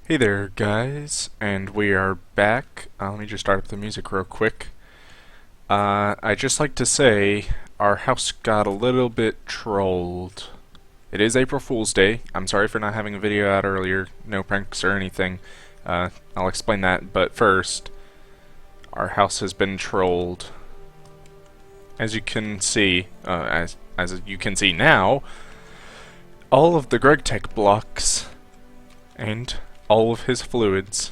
Hey there, guys, and we are back. Let me just start up the music real quick. I'd just like to say our house got a little bit trolled. It is April Fool's Day. I'm sorry for not having a video out earlier. No pranks or anything. I'll explain that, but first, our house has been trolled. As you can see, as you can see now, all of the Greg Tech blocks and all of his fluids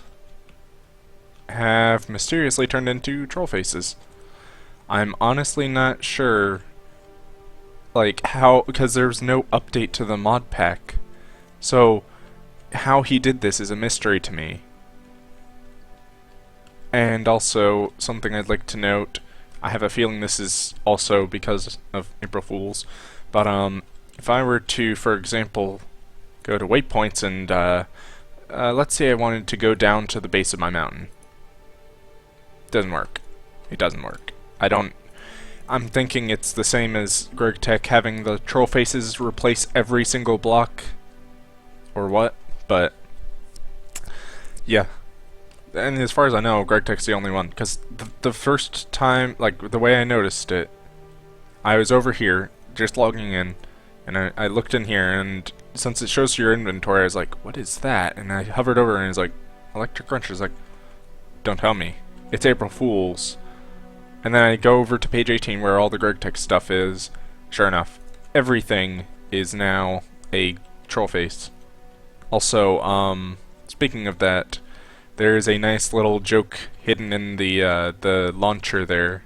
have mysteriously turned into troll faces. I'm honestly not sure, like, how, because there's no update to the mod pack. So, how he did this is a mystery to me. And also, something I'd like to note, I have a feeling this is also because of April Fools, but, if I were to, for example, go to waypoints and, let's say I wanted to go down to the base of my mountain. Doesn't work. It doesn't work. I'm thinking it's the same as Greg Tech having the troll faces replace every single block. Or what? But, yeah. And as far as I know, Greg Tech's the only one. Because the first time, like, the way I noticed it, I was over here, just logging in, and I looked in here, and since it shows your inventory, I was like, what is that? And I hovered over and it was like, Electric Cruncher. Is like, don't tell me. It's April Fool's. And then I go over to page 18 where all the Greg Tech stuff is. Sure enough, everything is now a troll face. Also, speaking of that, there is a nice little joke hidden in the launcher there.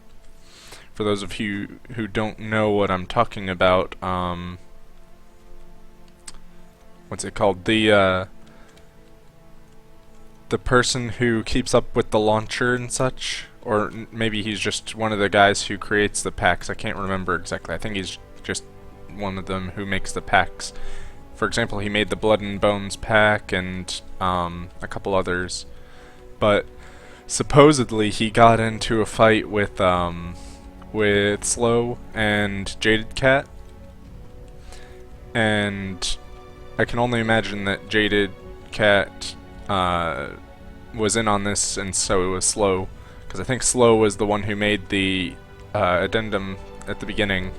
For those of you who don't know what I'm talking about, what's it called? The person who keeps up with the launcher and such, or maybe he's just one of the guys who creates the packs. I can't remember exactly. I think he's just one of them who makes the packs. For example, he made the Blood and Bones pack and a couple others. But supposedly he got into a fight with Slow and Jaded Cat, and I can only imagine that Jaded Cat was in on this, and so it was Slow, because I think Slow was the one who made the addendum at the beginning,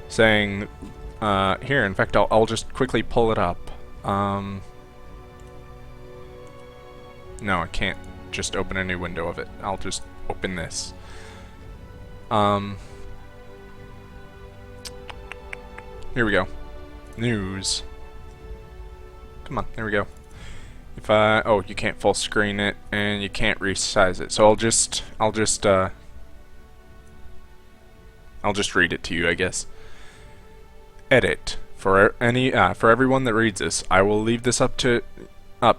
saying, here, in fact, I'll just quickly pull it up. No, I can't just open a new window of it. I'll just open this. Here we go. News. Come on, there we go. If oh, you can't full screen it and you can't resize it. So I'll just read it to you, I guess. Edit. For everyone that reads this, I will leave this up.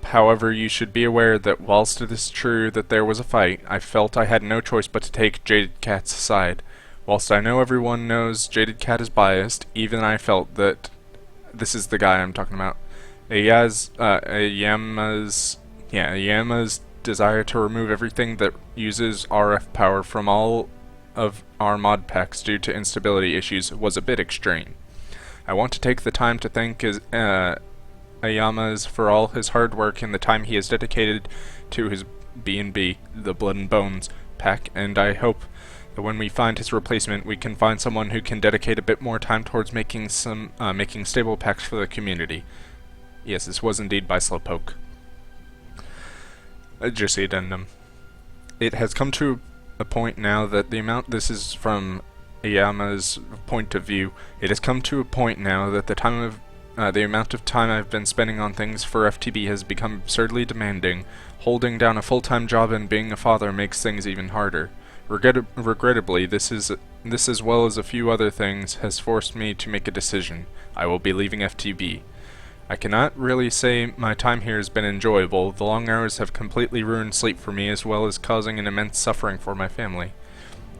However, you should be aware that whilst it is true that there was a fight, I felt I had no choice but to take Jaded Cat's side. Whilst I know everyone knows Jaded Cat is biased, even I felt that this is the guy I'm talking about. Ayama's desire to remove everything that uses RF power from all of our mod packs due to instability issues was a bit extreme. I want to take the time to thank Ayama's for all his hard work and the time he has dedicated to his B&B, the Blood and Bones pack, and I hope that when we find his replacement, we can find someone who can dedicate a bit more time towards making stable packs for the community. Yes, this was indeed by Slowpoke. Just the addendum. It has come to a point now that this is from Ayama's point of view, it has come to a point now that the amount of time I've been spending on things for FTB has become absurdly demanding. Holding down a full-time job and being a father makes things even harder. Regrettably, this as well as a few other things has forced me to make a decision. I will be leaving FTB. I cannot really say my time here has been enjoyable. The long hours have completely ruined sleep for me as well as causing an immense suffering for my family.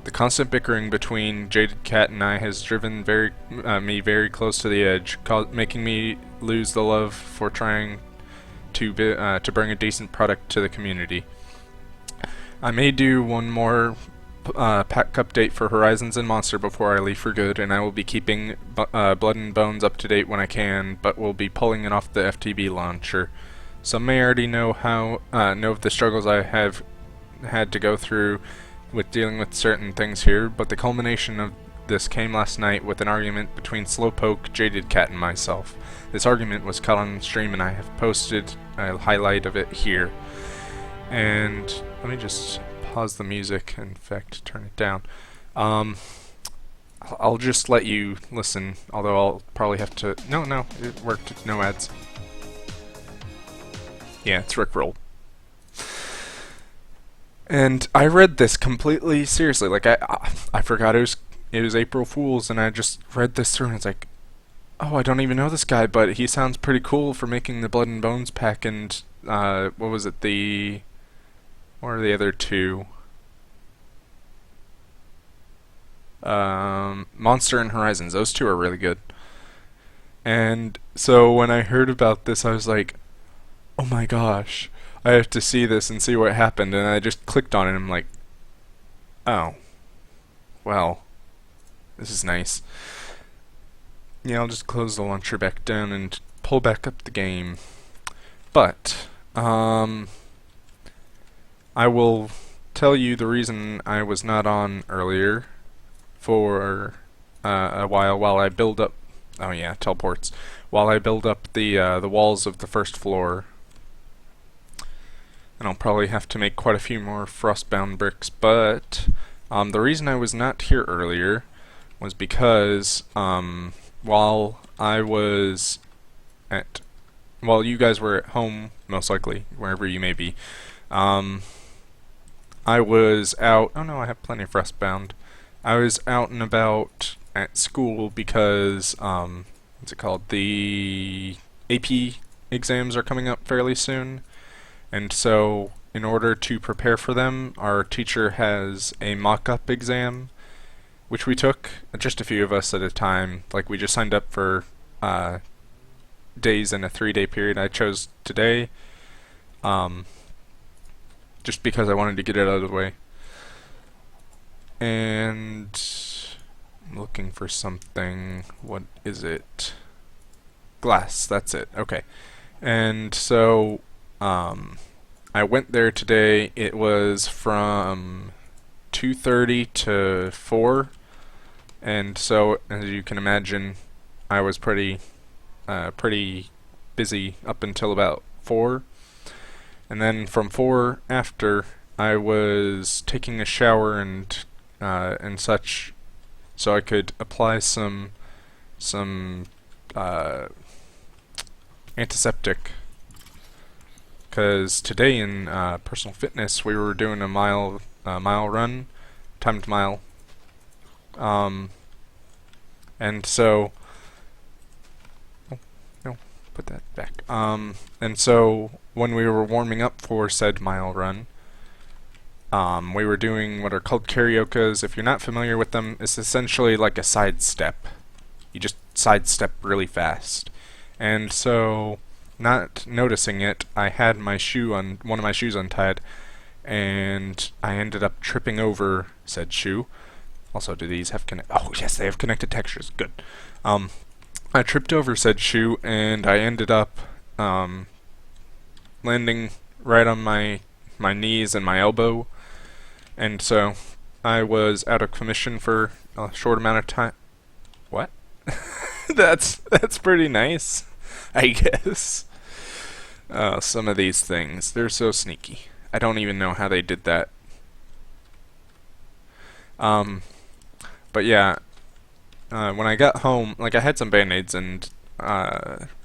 The constant bickering between Jaded Cat and I has driven me very close to the edge, making me lose the love for trying to bring a decent product to the community. I may do one more pack update for Horizons and Monster before I leave for good, and I will be keeping Blood and Bones up to date when I can, but will be pulling it off the FTB launcher. Some may already know of the struggles I have had to go through with dealing with certain things here, but the culmination of this came last night with an argument between Slowpoke, Jaded Cat, and myself. This argument was caught on the stream, and I have posted a highlight of it here. And let me just pause the music, in fact, turn it down. I'll just let you listen, although I'll probably have to... No, it worked. No ads. Yeah, it's Rickroll. And I read this completely seriously. Like, I forgot it was April Fool's, and I just read this through, and it's like, oh, I don't even know this guy, but he sounds pretty cool for making the Blood and Bones pack, and, what was it, what are the other two? Monster and Horizons. Those two are really good. And so when I heard about this, I was like, oh my gosh, I have to see this and see what happened. And I just clicked on it, and I'm like, oh, well, this is nice. Yeah, I'll just close the launcher back down and pull back up the game. But, I will tell you the reason I was not on earlier for a while I build up. Oh yeah, teleports. While I build up the walls of the first floor, and I'll probably have to make quite a few more frostbound bricks. But the reason I was not here earlier was because while you guys were at home, most likely wherever you may be, I was out. Oh no, I have plenty of frostbound. I was out and about at school because, what's it called? The AP exams are coming up fairly soon. And so, in order to prepare for them, our teacher has a mock-up exam, which we took, just a few of us at a time. Like, we just signed up for days in a 3-day period. I chose today, just because I wanted to get it out of the way. And I'm looking for something. What is it? Glass, that's it. Okay. And so I went there today. It was from 2:30 to 4. And so, as you can imagine, I was pretty busy up until about 4. And then from 4 after, I was taking a shower and such, so I could apply some antiseptic. Because today in personal fitness, we were doing a mile run, timed mile, and so no, put that back. And so when we were warming up for said mile run, we were doing what are called karyokas. If you're not familiar with them, it's essentially like a sidestep. You just sidestep really fast. And so, not noticing it, I had one of my shoes untied, and I ended up tripping over said shoe. Also, do these have oh yes, they have connected textures. Good. I tripped over said shoe, and I ended up landing right on my knees and my elbow. And so, I was out of commission for a short amount of time. What? That's pretty nice, I guess. Some of these things, they're so sneaky. I don't even know how they did that. But yeah, when I got home, like I had some band-aids and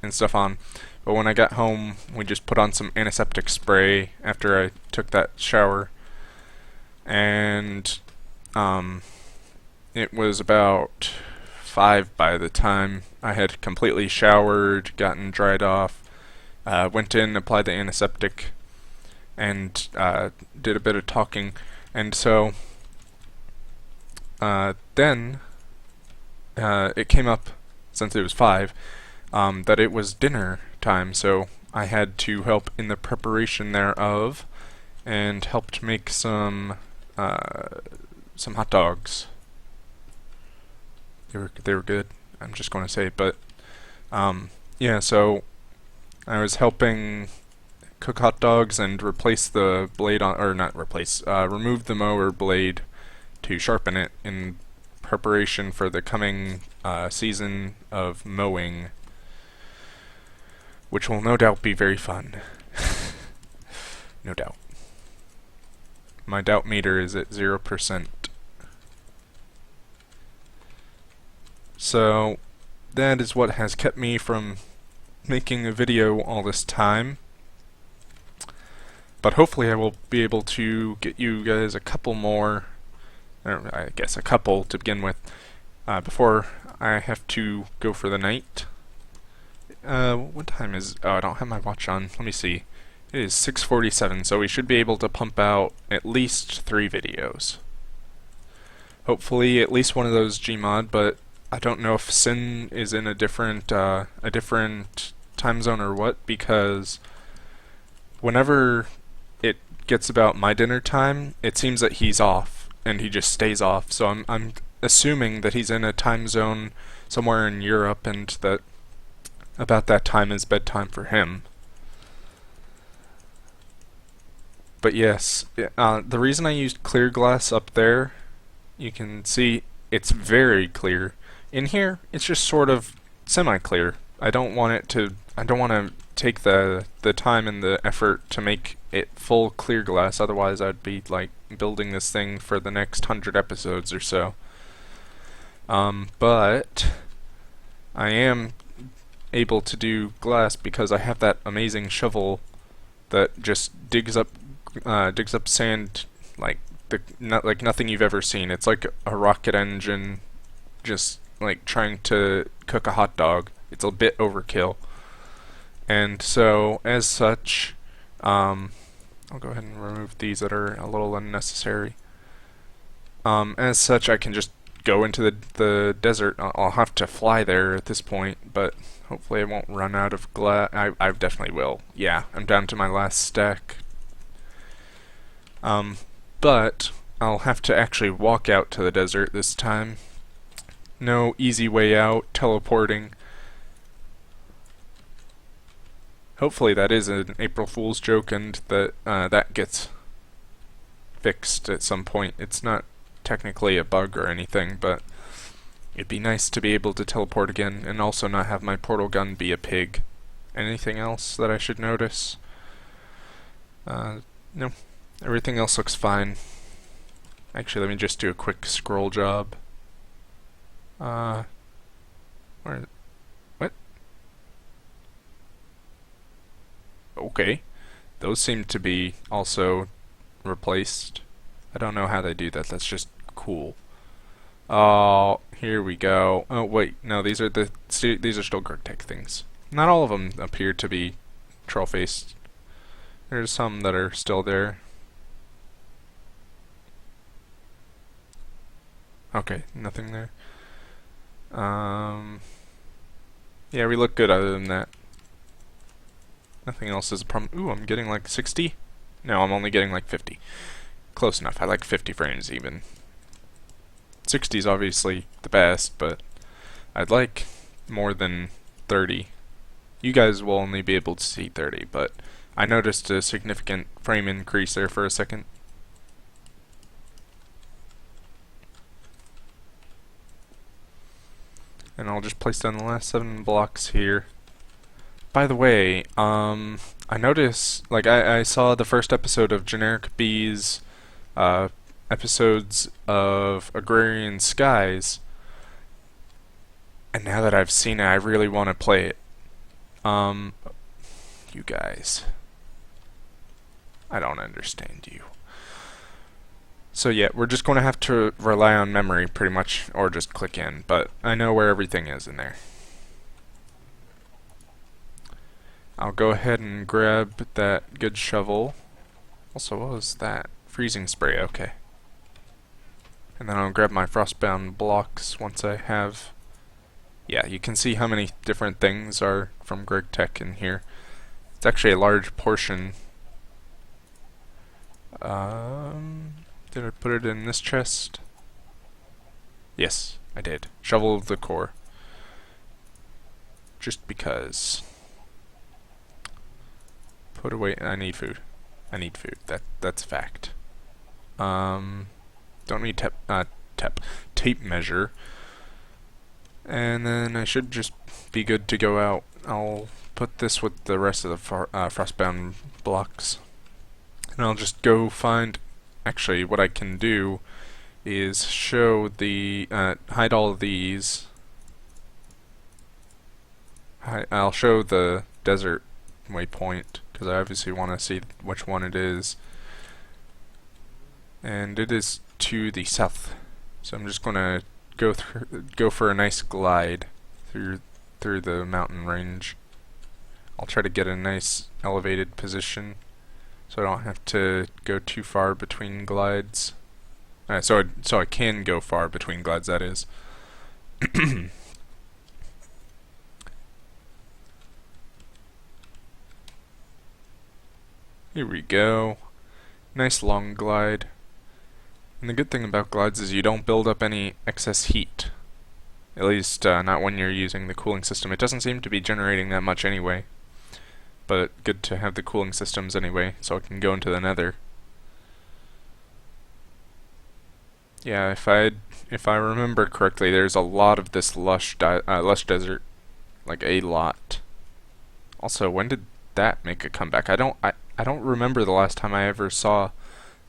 stuff on, but when I got home, we just put on some antiseptic spray after I took that shower. And it was about 5 by the time I had completely showered, gotten dried off, went in, applied the antiseptic, and did a bit of talking. And so then it came up, since it was 5, that it was dinner time, so I had to help in the preparation thereof, and helped make some hot dogs. They were good. I'm just going to say it, but yeah. So I was helping cook hot dogs and replace the blade on, or not replace, remove the mower blade to sharpen it in preparation for the coming season of mowing, which will no doubt be very fun. No doubt. My doubt meter is at 0%. So that is what has kept me from making a video all this time. But hopefully I will be able to get you guys a couple more, or I guess a couple to begin with, before I have to go for the night. What time is, oh, I don't have my watch on. Let me see. It is 6:47, so we should be able to pump out at least 3 videos. Hopefully at least one of those Gmod, but I don't know if Sin is in a different time zone or what, because whenever it gets about my dinner time, it seems that he's off, and he just stays off. So I'm assuming that he's in a time zone somewhere in Europe, and that about that time is bedtime for him. But yes, the reason I used clear glass up there, you can see it's very clear. In here, it's just sort of semi-clear. I don't want to take the time and the effort to make it full clear glass, otherwise I'd be like building this thing for the next 100 episodes or so. But I am able to do glass because I have that amazing shovel that just digs up sand like like nothing you've ever seen. It's like a rocket engine just like trying to cook a hot dog. It's a bit overkill. And so as such, I'll go ahead and remove these that are a little unnecessary. As such, I can just go into the desert. I'll have to fly there at this point, but hopefully I won't run out of glass. I definitely will. Yeah, I'm down to my last stack. But I'll have to actually walk out to the desert this time. No easy way out, teleporting. Hopefully that is an April Fool's joke and that that gets fixed at some point. It's not technically a bug or anything, but it'd be nice to be able to teleport again and also not have my portal gun be a pig. Anything else that I should notice? No. Everything else looks fine. Actually, let me just do a quick scroll job. What? Okay. Those seem to be also replaced. I don't know how they do that. That's just cool. Oh, here we go. Oh, wait. No, these are still GregTech things. Not all of them appear to be troll-faced. There's some that are still there. Okay, nothing there. Yeah, we look good other than that. Nothing else is a problem. Ooh, I'm getting like 60? No, I'm only getting like 50. Close enough. I like 50 frames even. 60 is obviously the best, but I'd like more than 30. You guys will only be able to see 30, but I noticed a significant frame increase there for a second. And I'll just place down the last 7 blocks here. By the way, I noticed, like, I saw the first episode of Generic B's episodes of Agrarian Skies, and now that I've seen it, I really want to play it. You guys, I don't understand you. So yeah, we're just going to have to rely on memory pretty much, or just click in, but I know where everything is in there. I'll go ahead and grab that good shovel. Also, what was that? Freezing spray, okay. And then I'll grab my frostbound blocks once I have... Yeah, you can see how many different things are from GregTech in here. It's actually a large portion. Did I put it in this chest? Yes, I did. Shovel of the core. Just because. Put away. I need food. I need food. That's a fact. Don't need tape measure. And then I should just be good to go out. I'll put this with the rest of the frostbound blocks. And I'll just go find... Actually, what I can do is show the... hide all of these. I'll show the desert waypoint, because I obviously want to see which one it is. And it is to the south. So I'm just going to go for a nice glide through the mountain range. I'll try to get a nice elevated position so I don't have to go too far between glides. So I can go far between glides, that is. Here we go. Nice long glide. And the good thing about glides is you don't build up any excess heat. At least not when you're using the cooling system. It doesn't seem to be generating that much anyway. But good to have the cooling systems anyway, so I can go into the nether. Yeah, if I remember correctly, there's a lot of this lush desert, like a lot. Also, when did that make a comeback? I don't remember the last time I ever saw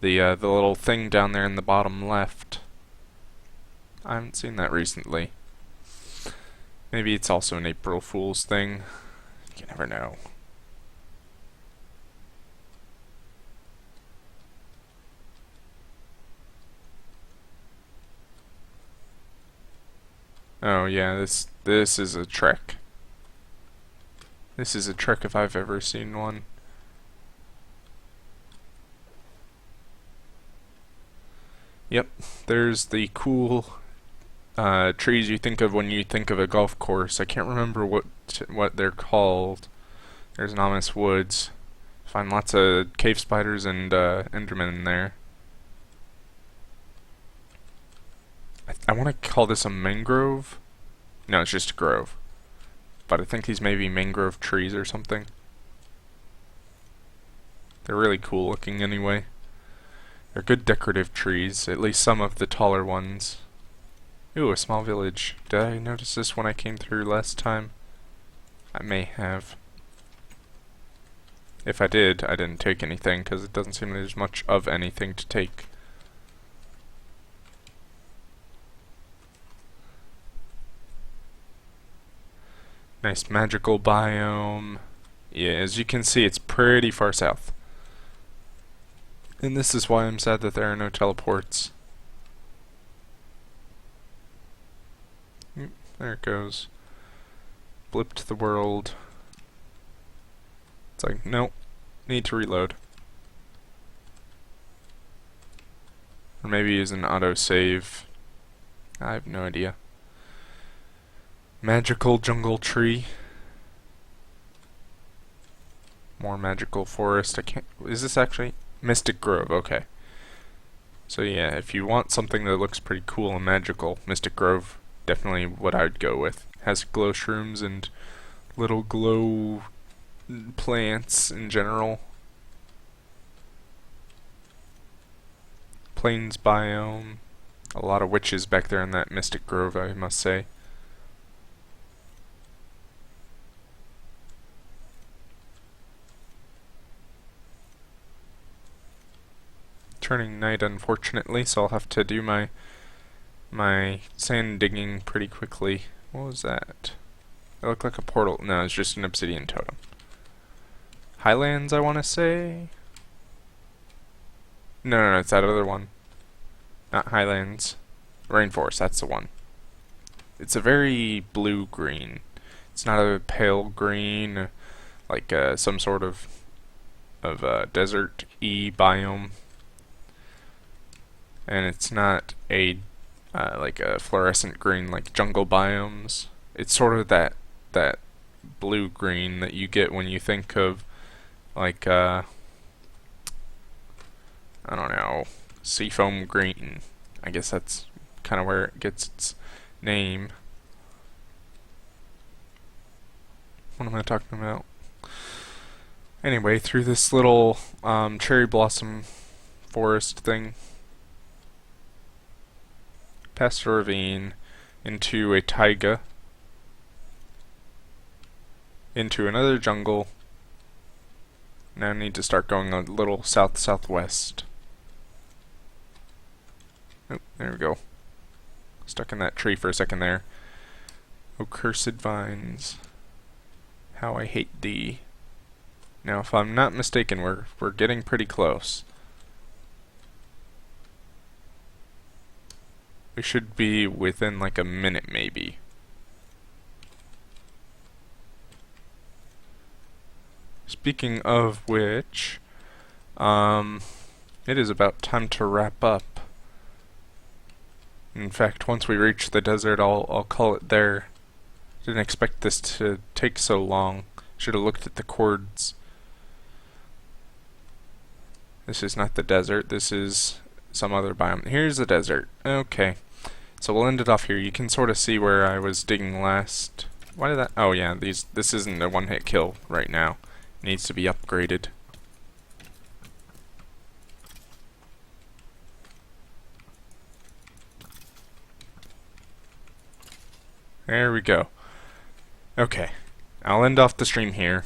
the little thing down there in the bottom left. I haven't seen that recently. Maybe it's also an April Fool's thing. You never know. Oh yeah, this is a trek. This is a trek if I've ever seen one. Yep, there's the cool trees you think of when you think of a golf course. I can't remember what they're called. There's an ominous woods. Find lots of cave spiders and endermen in there. I want to call this a mangrove. No, it's just a grove. But I think these may be mangrove trees or something. They're really cool looking anyway. They're good decorative trees, at least some of the taller ones. Ooh, a small village. Did I notice this when I came through last time? I may have. If I did, I didn't take anything, because it doesn't seem there's much of anything to take. Nice magical biome. Yeah, as you can see, it's pretty far south. And this is why I'm sad that there are no teleports. There it goes. Blipped the world. It's like, nope, need to reload. Or maybe use an autosave. I have no idea. Magical jungle tree. More magical forest. I can't. Is this actually Mystic Grove? Okay. So yeah, if you want something that looks pretty cool and magical, Mystic Grove, definitely what I'd go with. Has glow shrooms and little glow plants in general. Plains biome. A lot of witches back there in that Mystic Grove, I must say. Turning night, unfortunately, so I'll have to do my sand digging pretty quickly. What was that? It looked like a portal. No, it's just an obsidian totem. Highlands, I want to say? No, it's that other one. Not Highlands. Rainforest, that's the one. It's a very blue-green. It's not a pale green, like some sort of desert-y biome. And it's not a like a fluorescent green like jungle biomes. It's sort of that blue green that you get when you think of like I don't know, seafoam green. I guess that's kind of where it gets its name. What am I talking about? Anyway, through this little cherry blossom forest thing, past a ravine, into a taiga, into another jungle. Now I need to start going a little south-southwest. Oh, there we go. Stuck in that tree for a second there. Oh, cursed vines. How I hate thee. Now, if I'm not mistaken, we're getting pretty close. We should be within like a minute, maybe. Speaking of which, it is about time to wrap up. In fact, once we reach the desert, I'll call it there. Didn't expect this to take so long. Should have looked at the chords. This is not the desert. This is some other biome. Here's the desert. Okay. So we'll end it off here. You can sort of see where I was digging last. Why did that? Oh yeah, this isn't a one-hit kill right now. It needs to be upgraded. There we go. Okay. I'll end off the stream here.